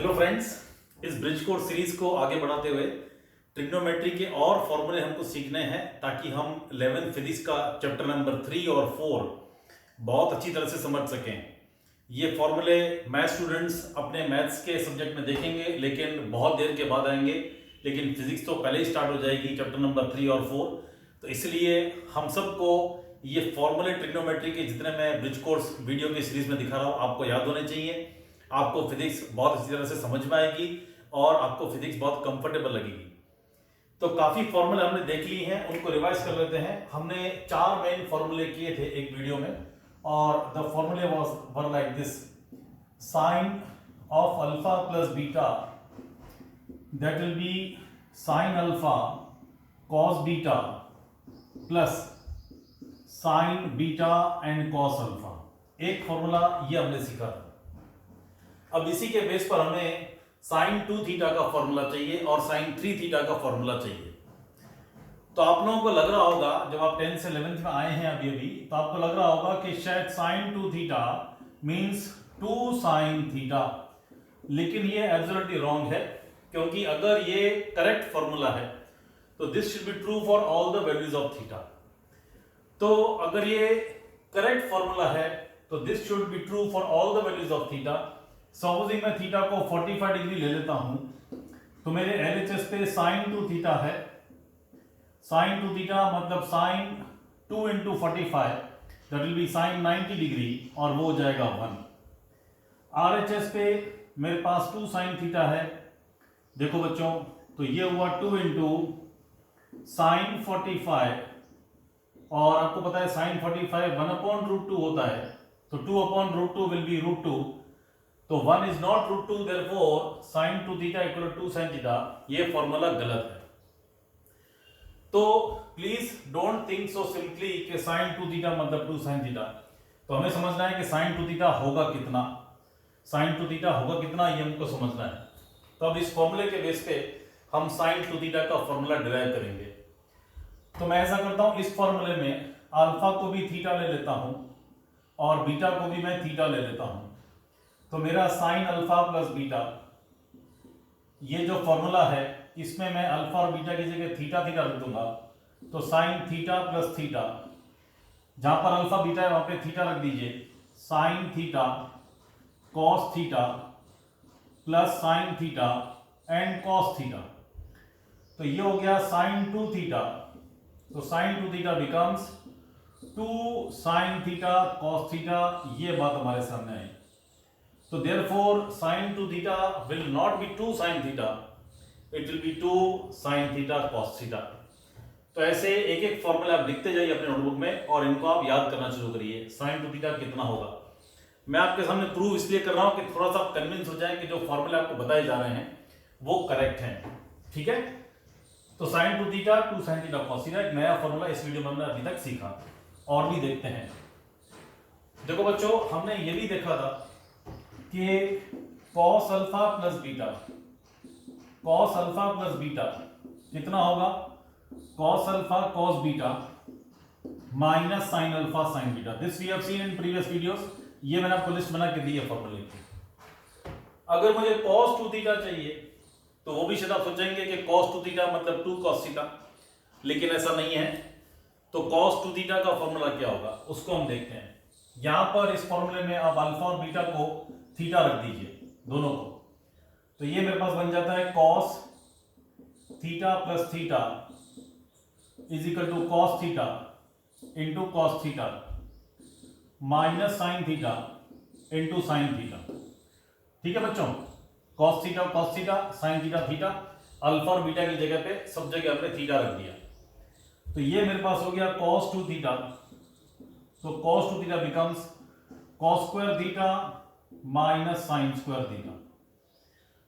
Hello friends, इस bridge course series को आगे बढ़ाते हुए ट्रिग्नोमेट्री के और फॉर्मूले हमको सीखने हैं ताकि हम 11th फिजिक्स का चैप्टर नंबर 3 और 4 बहुत अच्छी तरह से समझ सकें। ये फॉर्मूले मैथ स्टूडेंट्स अपने मैथ्स के सब्जेक्ट में देखेंगे लेकिन बहुत देर के बाद आएंगे, लेकिन फिजिक्स तो पहले ही स्टार्ट हो जाएगी चैप्टर नंबर 3 और 4। तो इसलिए हम सबको ये फॉर्मूले ट्रिग्नोमेट्री के जितने मैं ब्रिज कोर्स वीडियो की सीरीज में दिखा रहा हूँ आपको याद होने चाहिए। आपको फिजिक्स बहुत अच्छी तरह से समझ में आएगी और आपको फिजिक्स बहुत कंफर्टेबल लगेगी। तो काफी फॉर्मूले हमने देख ली हैं, उनको रिवाइज कर लेते हैं। हमने 4 मेन फॉर्मूले किए थे एक वीडियो में और द फॉर्मूले were like this: sine of alpha plus beta that will be sine alpha cos beta plus sine beta and cos alpha. एक फॉर्मूला ये हमने सीखा था। अब इसी के बेस पर हमें साइन 2 थीटा का फॉर्मूला चाहिए और साइन 3 थीटा का फॉर्मूला चाहिए। तो आप लोगों को लग रहा होगा, जब आप 10th से 11th में आए हैं अभी तो आपको लग रहा होगा कि शायद sine 2 theta means 2 sine theta, लेकिन ये एब्सोल्युटली रॉन्ग है, क्योंकि अगर ये करेक्ट फॉर्मूला है तो this should be true for all the values of theta. तो अगर ये करेक्ट फॉर्मूला है तो this should be true for all the values of theta. Supposing मैं थीटा को 45 डिग्री ले लेता हूं तो मेरे LHS पे साइन 2 थीटा है। साइन 2 थीटा मतलब sine 2 into 45 that will be sine 90 degree और वो हो जाएगा 1। RHS पे मेरे पास 2 साइन थीटा है। देखो बच्चों, तो ये हुआ 2 इंटू साइन 45 और आपको पता है साइन 45 1/√2 होता है, तो 2/√2 विल बी √2। तो 1 is not √2, therefore sin 2 theta equal to 2 sin theta। ये फॉर्मूला गलत है। तो please don't think so simply कि sin 2 थीटा मतलब 2 sin थीटा। तो हमें समझना है कि sin 2 थीटा होगा कितना, sin 2 थीटा होगा कितना, ये हमको समझना है। तो अब इस फॉर्मूले के बेस पे हम sin 2 थीटा का फॉर्मूला डिराइव करेंगे। तो मैं ऐसा करता हूं, इस फॉर्मूले में अल्फा को भी थीटा ले लेता हूं और बीटा को भी मैं थीटा ले लेता हूं। तो मेरा साइन अल्फा प्लस बीटा, ये जो फॉर्मूला है इसमें मैं अल्फा और बीटा की जगह थीटा थीटा रख दूंगा। तो साइन थीटा प्लस थीटा, जहां पर अल्फा बीटा है वहां पे थीटा रख दीजिए। Sine theta cos theta plus sine theta and cos theta. तो ये हो गया साइन 2 थीटा। तो sine 2 theta becomes 2 sine theta cos theta. ये बात हमारे सामने आई। So therefore sin 2 theta will not be 2 sin theta, it will be 2 sin theta cos theta। तो ऐसे एक एक फॉर्मूला आप लिखते जाइए अपने नोटबुक में और इनको आप याद करना शुरू करिए। sin 2 थीटा कितना होगा, मैं आपके सामने प्रूव इसलिए कर रहा हूं कि थोड़ा सा कन्विंस हो जाए कि जो फॉर्मूले आपको बताए जा रहे हैं वो करेक्ट हैं। ठीक है, तो sin 2 theta 2 sin theta cos theta एक नया फॉर्मूला इस वीडियो में हमने अभी तक सीखा और भी देखते हैं। देखो बच्चों, हमने ये भी देखा था कि cos alpha plus beta, cos alpha plus beta कितना होगा, cos alpha cos beta minus sine alpha sine beta. This we have seen in previous videos. ये मैंने आपको लिस्ट बना के दी है फॉर्मूले की। अगर मुझे cos 2 थीटा चाहिए तो वो भी शायद आप सोचेंगे कि cos 2 थीटा मतलब 2 cos थीटा, लेकिन ऐसा नहीं है। तो cos 2 थीटा का फॉर्मूला क्या होगा उसको हम देखते हैं। यहां पर इस फॉर्मूले में आप अल्फा और बीटा को थीटा रख दीजिए दोनों को। तो ये मेरे पास बन जाता है cos theta plus theta is equal to cos theta into cos theta minus sine theta into sine theta. ठीक है बच्चों, cos theta sine theta theta, alpha और बीटा की जगह पे सब जगह हमने थीटा रख दिया। तो ये मेरे पास हो गया cos 2 थीटा। तो cos 2 theta becomes cos square theta minus sine square theta.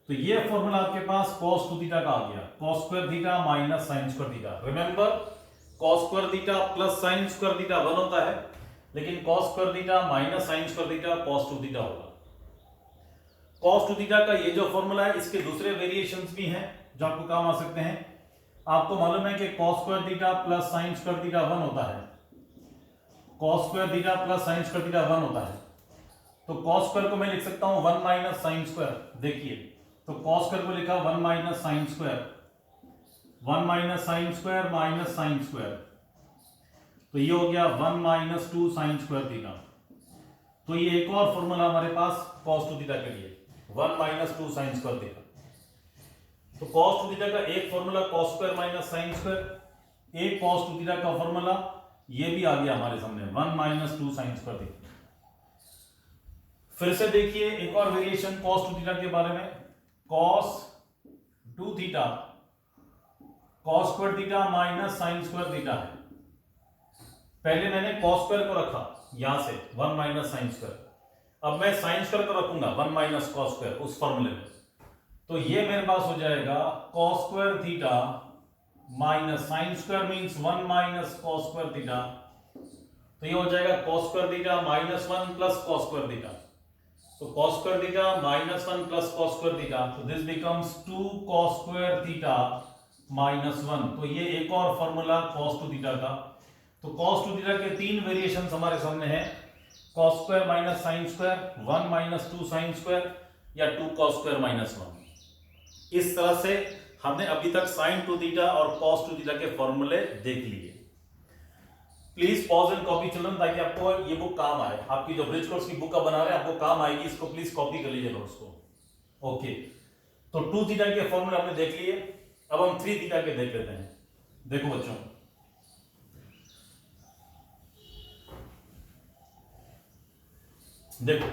तो ये फॉर्मूला आपके पास cos 2 थीटा का आ गया, cos square theta minus sine square theta. Remember, cos square theta plus sign square theta 1 होता है, लेकिन cos square theta minus sine square theta cos 2 theta होगा। cos 2 theta का ये जो फॉर्मूला है इसके दूसरे वेरिएशंस भी हैं जो आपको काम आ सकते हैं। आपको मालूम है कि cos square theta plus sign square theta 1 होता है, cos square theta plus sign square theta 1 होता है। तो cos स्क्वायर को मैं लिख सकता हूं 1 माइनस साइन स्क्वायर। देखिए तो कॉस स्क्वायर को लिखा 1 minus sine square, 1 minus sine square minus sine square, तो ये हो गया 1 माइनस 2 साइन स्क्वायर थीटा। तो ये एक और फॉर्मूला हमारे पास कॉस टू थीटा के लिए 1 माइनस 2 साइन स्क्वायर थीटा। तो कॉस टू थीटा का एक formula cos square minus sine square, एक कॉस टू थीटा का फॉर्मूला ये भी आ गया हमारे सामने 1 माइनस 2 साइन स्क्वायर थीटा। फिर से देखिए एक और वेरिएशन कॉस टू थीटा के बारे में, cos two theta cos square theta minus sine square theta है। पहले मैंने कॉस स्क्वायर को रखा यहां से 1 माइनस साइन स्क्वायर, अब मैं साइन स्क्वायर को रखूंगा 1 माइनस कॉस स्क्वायर उस फॉर्मूले में, तो ये मेरे पास हो जाएगा cos square theta minus sine square means 1 minus cos square theta, तो ये हो जाएगा cos square theta minus 1 plus cos square theta. तो cos square theta minus 1 plus cos square theta, तो this becomes 2 cos square theta minus 1। तो ये एक और फॉर्मूला कॉस टू थीटा का। तो कॉस टू थीटा के तीन वेरिएशंस हमारे सामने हैं, cos square minus sine square, 1 minus 2 sine square या 2 कॉस स्क्वायर माइनस 1। इस तरह से हमने अभी तक साइन टू थीटा और कॉस टू थीटा के फॉर्मूले देख लिए। Please pause and copy children, ताकि आपको ये बुक काम आए। आपकी जो ब्रिज कोर्स की बुक का बना रहे हैं आपको काम आएगी, इसको प्लीज कॉपी कर लीजिए नोट्स को। ओके, तो 2 थीटा के फॉर्मूले हमने देख लिए, अब हम 3 थीटा के देख लेते हैं। देखो बच्चों, देखो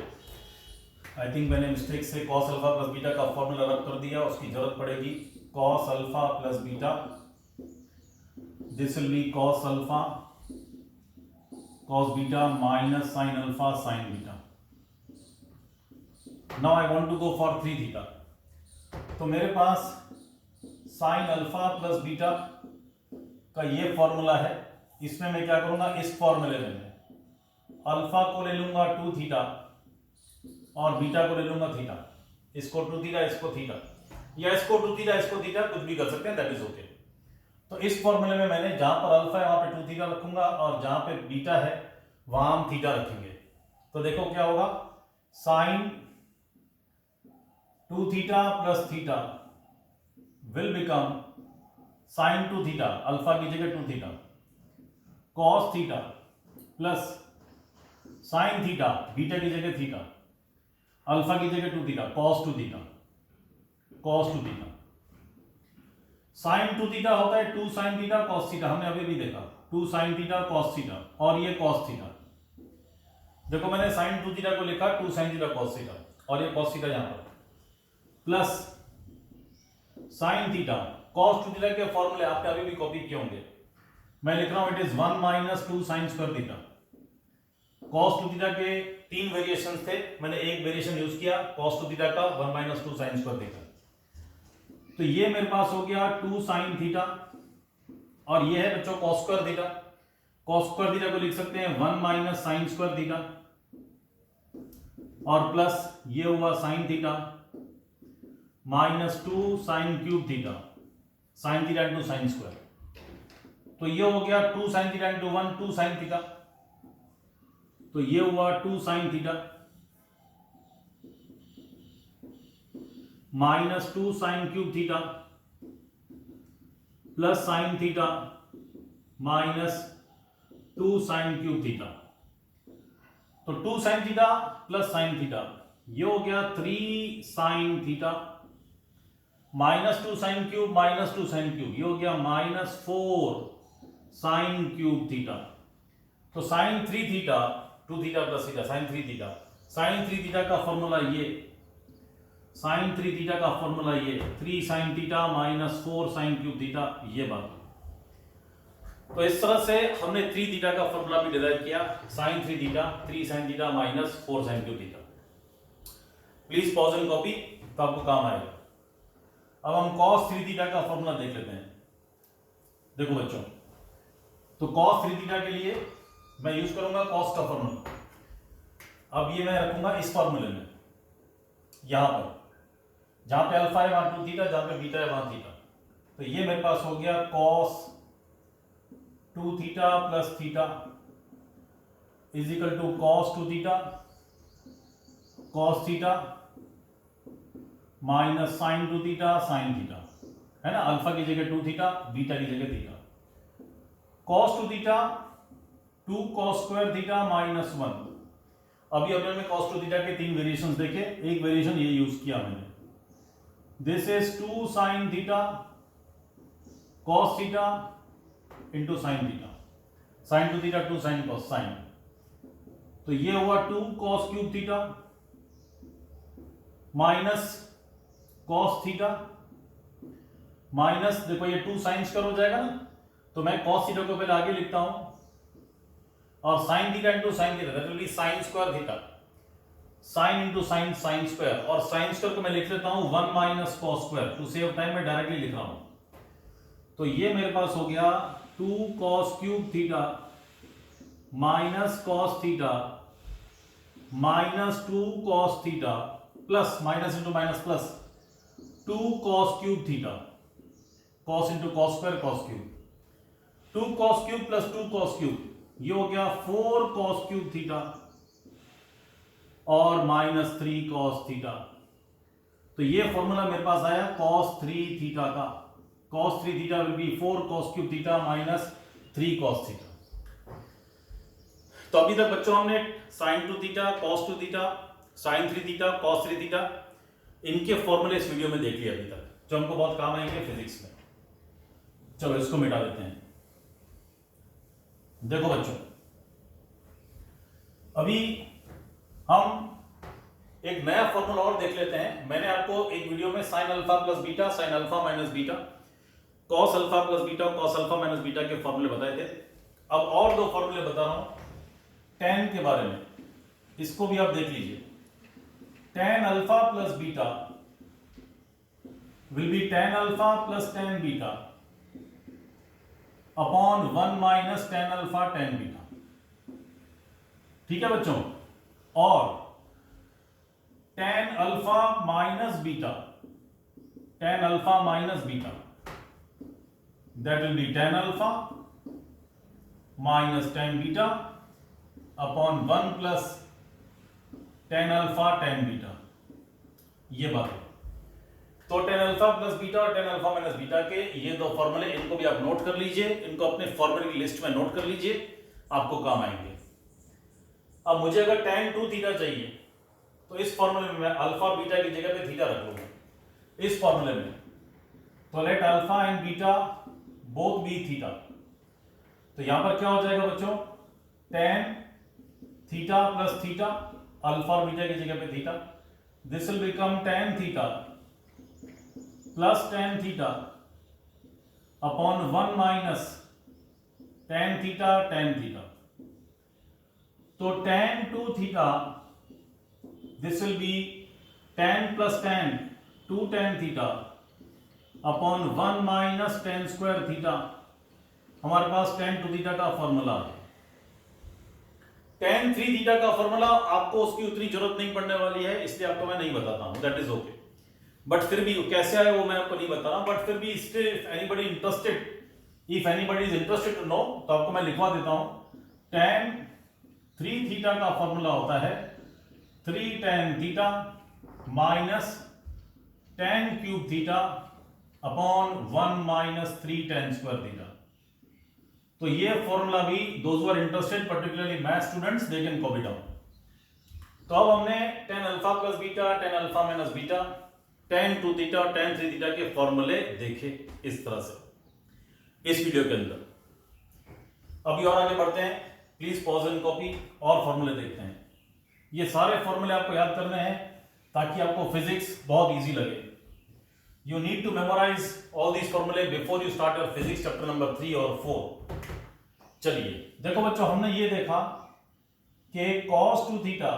आई थिंक मैंने मिस्टेक से कॉस अल्फा प्लस बीटा का फॉर्मूला रब कर दिया, उसकी जरूरत पड़ेगी cos alpha plus beta, this will B cos alpha cos beta minus sin alpha sin beta. Now I want to go for 3 theta. तो मेरे पास sin alpha plus beta का ये फॉर्मूला है, इसमें मैं क्या करूंगा, इस फॉर्मूले में अल्फा को ले लूंगा 2 थीटा और बीटा को ले लूंगा थीटा, इसको 2 थीटा इसको थीटा, या इसको 2 थीटा इसको थीटा, कुछ भी कर सकते हैं, दैट इज ओके। तो इस फॉर्मूले में मैंने जहां पर अल्फा है वहां पे 2 थीटा रखूंगा और जहां पे बीटा है वहां हम थीटा रखेंगे। तो देखो क्या होगा, sine 2 theta plus theta will become sine 2 theta, alpha की जगह 2 theta, cos theta plus sine theta, beta की जगह थीटा, अल्फा की जगह 2 theta, cos 2 theta, cos 2 theta. Sine 2 theta होता है 2 साइन थीटा कॉस थीटा, हमने अभी भी देखा 2 साइन थीटा कॉस थीटा, और ये कॉस थीटा। देखो मैंने साइन 2 थीटा को लिखा 2 साइन थीटा कॉस थीटा, और ये कॉस थीटा यहां पर, plus sine theta cos 2 theta के फॉर्मूले आपने अभी भी कॉपी किए होंगे, मैं लिख रहा हूं it is 1 minus 2 sign square theta. Cos 2 theta के 3 वेरिएशंस थे, मैंने एक वेरिएशन यूज किया कॉस 2 थीटा का 1 माइनस 2 साइन स्क्वायर थीटा। तो ये मेरे पास हो गया 2 साइन थीटा, और ये है बच्चों cos square theta. Cos square theta को लिख सकते हैं 1 माइनस साइन स्क्वायर थीटा, और प्लस ये हुआ sign theta minus 2 sine cube theta, sine theta into sine square. तो ये हो गया 2 sine theta into 1 2 sine theta, तो ये हुआ 2 sine theta minus 2 sine cube theta plus sine theta minus 2 sine cube theta. तो 2 sine theta plus sine theta, ये हो गया 3 sine theta minus 2 sine cube minus 2 sine cube, ये हो गया माइनस 4 साइन क्यूब थीटा। तो sine 3 theta 2 theta plus theta sine 3 theta, sine 3 theta का formula ये, साइन 3 थीटा का फॉर्मूला ये 3 sine theta minus 4 sine cube theta, ये बात। तो इस तरह से हमने 3 थीटा का फॉर्मूला भी डिराइव किया, sine 3 theta 3 sine theta minus 4 sine cube theta. Please pause and copy, तो आपको काम आएगा। अब हम cos 3 थीटा का फॉर्मूला देख लेते हैं। देखो बच्चों, तो cos 3 थीटा के लिए मैं यूज करूंगा cos का फॉर्मूला। अब ये मैं रखूंगा इस फॉर्मूले में, यहां पर जहां पे अल्फा है वहां 2 थीटा, जहां पे बीटा है वहां थीटा। तो ये मेरे पास हो गया cos 2 theta plus theta is equal to cos 2 theta cos theta minus sine 2 theta sine theta, है ना, अल्फा की जगह 2 थीटा, बीटा की जगह theta, cos 2 theta 2 cos square theta minus 1। अभी हमने cos 2 थीटा के 3 वेरिएशंस देखे, एक वेरिएशन ये यूज किया मैंने, this is 2 sine theta cos theta into sine theta, sine 2 theta 2 sine cos sine, तो ये हुआ 2 cos cube theta minus cos theta minus, देखो ये 2 साइन स्क्वायर हो जाएगा ना, तो मैं cos थीटा को पहले आगे लिखता हूं, और sine theta into sine theta that will be sine square theta, sine into sine sine square, और साइन स्क्वायर को मैं लिख लेता हूं 1 minus cos square, to save time मैं डायरेक्टली लिख रहा हूं, तो ये मेरे पास हो गया 2 cos cube theta minus cos theta minus 2 cos theta plus minus into minus plus 2 cos cube theta, cos into cos square cos cube, 2 cos cube plus 2 cos cube, ये हो गया 4 cos क्यूब थीटा और minus 3 cos theta, तो ये formula मेरे पास आया cos 3 theta का, cos 3 theta will B 4 cos cube theta minus 3 cos theta. तो अभी तक बच्चों हमने sin 2 theta cos 2 theta sin 3 theta cos 3 theta इनके फॉर्मूले इस वीडियो में देख लिए अभी तक, जो हमको बहुत काम आएंगे फिजिक्स में। चलो इसको मिटा देते हैं। देखो बच्चों, अभी हम एक नया फॉर्मूला और देख लेते हैं। मैंने आपको एक वीडियो में sine alpha plus beta, sine alpha minus beta, cos alpha plus beta, cos alpha minus beta के फॉर्मूले बताए थे। अब और दो फॉर्मूले बता रहा हूं tan के बारे में, इसको भी आप देख लीजिए। tan alpha plus beta will be tan alpha plus tan beta upon 1 minus tan alpha tan beta, ठीक है बच्चों। और tan alpha minus beta, tan alpha minus beta that will be tan alpha minus tan beta upon 1 plus tan alpha tan beta, ये बात है। तो tan alpha plus beta और tan alpha minus beta के ये दो फॉर्मूले, इनको भी आप नोट कर लीजिए, इनको अपने फॉर्मूले की लिस्ट में नोट कर लीजिए, आपको काम आएंगे। अब मुझे अगर tan 2 थीटा चाहिए तो इस फॉर्मूले में मैं अल्फा बीटा की जगह पे थीटा रख लूंगा इस फॉर्मूले में, तो let alpha and beta both be theta, तो यहां पर क्या हो जाएगा बच्चों, tan theta plus theta, alpha और बीटा की जगह पे theta, this will become tan theta plus tan theta upon 1 minus tan theta tan theta, तो tan 2 theta this will be tan plus tan 2 tan theta upon 1 minus tan square theta. हमारे पास tan 2 theta का formula है। tan 3 theta का formula आपको उसकी उतनी जरूरत नहीं पड़ने वाली है, इसलिए आपको मैं नहीं बताता हूं, दैट इज ओके। बट फिर भी कैसे आए वो मैं आपको नहीं बता रहा, बट फिर भी still if anybody is interested to know, तो आपको मैं लिखवा देता हूं। tan 3 थीटा का फॉर्मूला होता है 3 tan theta minus tan cube theta upon 1 minus 3 tan square theta. तो ये फॉर्मूला भी those are interested particularly math students they can copy down. तो अब हमने tan alpha plus beta, tan alpha minus beta, tan 2 theta और tan 3 theta के फॉर्मूले देखे इस तरह से इस वीडियो के अंदर। अभी और आगे बढ़ते हैं, प्लीज पॉज एंड कॉपी और फॉर्मूले देखते हैं। ये सारे फॉर्मूले आपको याद करने हैं ताकि आपको फिजिक्स बहुत इजी लगे। You need to memorize all these formulae before you start your physics chapter number 3 और 4। चलिए देखो बच्चों, हमने ये देखा कि cos 2 theta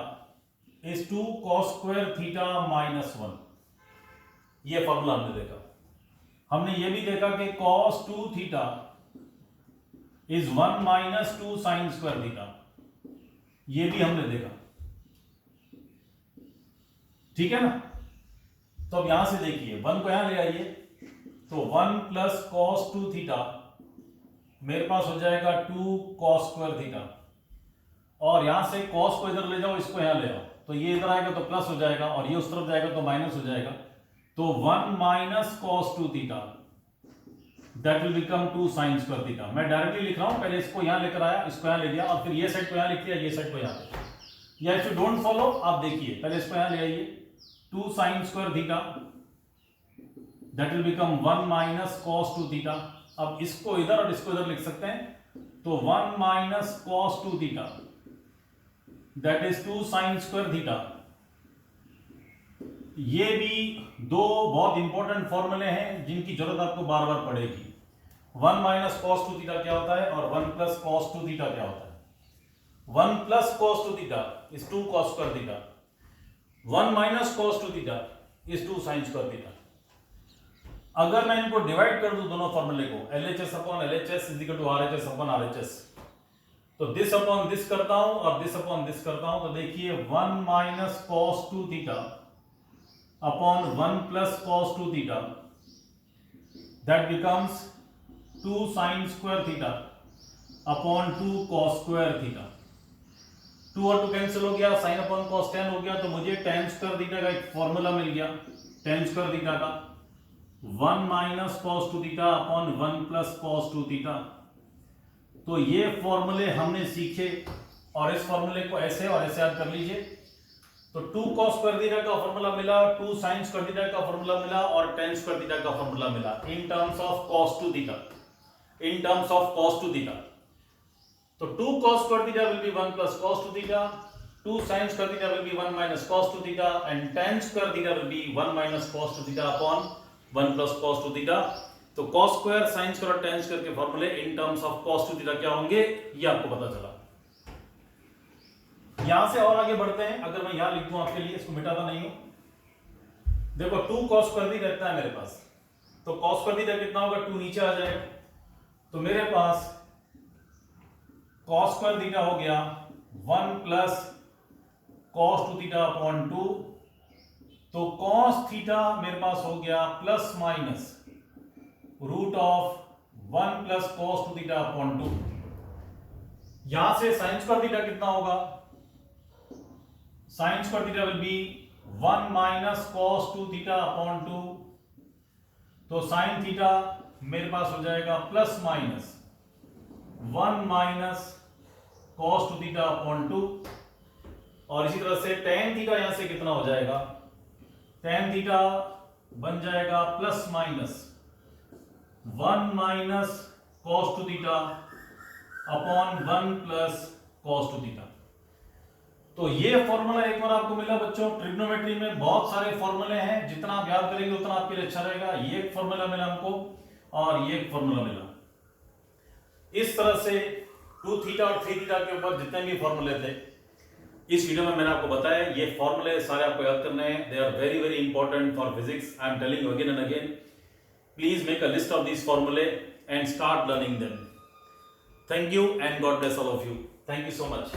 is 2 cos square theta minus 1, ये फॉर्मूला हमने देखा। हमने ये भी देखा कि cos 2 theta is 1 minus 2 sign square theta, ये भी हमने देखा, ठीक है ना। तो अब यहां से देखिए 1 को यहां ले आइए, तो 1 प्लस cos 2 थीटा मेरे पास हो जाएगा 2 cos स्क्वायर थीटा, और यहां से cos को इधर ले जाओ, इसको यहां ले आओ, तो ये इधर आएगा तो प्लस हो जाएगा और ये उस तरफ जाएगा तो माइनस हो जाएगा। तो 1 minus cos 2 theta that will become 2 sign square theta. मैं डायरेक्टली लिख रहा हूं, पहले इसको यहां लेकर आया, इसको यहां ले गया और फिर ये साइड को यहां लिख दिया, ये साइड को यहां पे। या इफ यू डोंट फॉलो, आप देखिए पहले इसको यहां ले आइए, 2 sign square theta that will become 1 minus cos 2 theta. अब इसको इधर और इसको इधर लिख सकते हैं, तो 1 minus cos 2 theta that is 2 sign square theta. ये भी दो बहुत इंपॉर्टेंट फॉर्मूले हैं जिनकी जरूरत आपको बार बार पड़ेगी। 1 माइनस कॉस 2 थीटा क्या होता है और 1 प्लस कॉस 2 थीटा क्या होता है। 1 plus cos 2 theta is 2 cos square theta, 1 minus cos 2 theta is 2 sign square theta. अगर मैं इनको डिवाइड कर दूं दोनों फॉर्मूले को, LHS upon LHS is equal to RHS upon RHS, तो दिस अपॉन दिस करता हूं और दिस अपॉन दिस करता हूं, तो देखिए 1 minus cos 2 theta upon 1 plus cos 2 theta that becomes 2 sign square theta upon 2 cos square theta. 2 और 2 cancel हो गया, साइन अपॉन कॉस tan हो गया, तो मुझे tan स्क्वायर थीटा का एक फॉर्मूला मिल गया। tan स्क्वायर थीटा का 1 minus cos 2 theta upon 1 plus cos 2 theta. तो ये फॉर्मूले हमने सीखे और इस फॉर्मूले को ऐसे और ऐसे याद कर लीजिए। तो 2 cos स्क्वायर थीटा का फॉर्मूला मिला, 2 sin स्क्वायर थीटा का फॉर्मूला मिला और tan स्क्वायर थीटा का फॉर्मूला मिला in terms of cos 2 theta, in terms of cos 2 theta. तो 2 cos square theta will be 1 plus cos 2 theta, 2 sin square theta will be 1 minus cos 2 theta and tan square theta will be 1 minus cos 2 theta upon 1 plus cos 2 theta. तो cos square, sin square और tan square के फॉर्मूले in terms of cos 2 theta क्या होंगे, ये आपको पता चला। यहां से और आगे बढ़ते हैं। अगर मैं यहां लिख दूं आपके लिए, इसको मिटाता नहीं हूं, देखो 2 cos स्क्वायर थीटा रहता है मेरे पास, तो cos स्क्वायर थीटा कितना होगा, 2 नीचे आ जाएगा, तो मेरे पास cos स्क्वायर थीटा हो गया 1 प्लस cos 2 थीटा अपॉन 2, तो cos थीटा मेरे पास हो गया plus minus root of 1 plus cos 2 theta upon 2। यहां से sin स्क्वायर थीटा कितना होगा, sin square theta will be 1 minus cos 2 theta upon 2, तो sin थीटा मेरे पास हो जाएगा plus minus 1 minus cos 2 theta upon 2। और इसी तरह से tan थीटा यहां से कितना हो जाएगा, tan थीटा बन जाएगा plus minus 1 minus cos 2 theta upon 1 plus cos 2 theta. तो ये फॉर्मूला एक बार आपको मिला बच्चों। ट्रिग्नोमेट्री में बहुत सारे फॉर्मूले हैं, जितना आप याद करेंगे उतना आपके लिए अच्छा रहेगा। ये एक फॉर्मूला मिला हमको और ये एक फॉर्मूला मिला। इस तरह से 2 थीटा और 3 थीटा के ऊपर जितने भी फॉर्मूले थे इस वीडियो में मैंने आपको बताया। ये फॉर्मूले सारे आपको याद करने हैं, they are very very important for physics. I am telling you again and again, please make a list of these फॉर्मूले and start learning them. Thank you and God bless all of you. Thank you so much.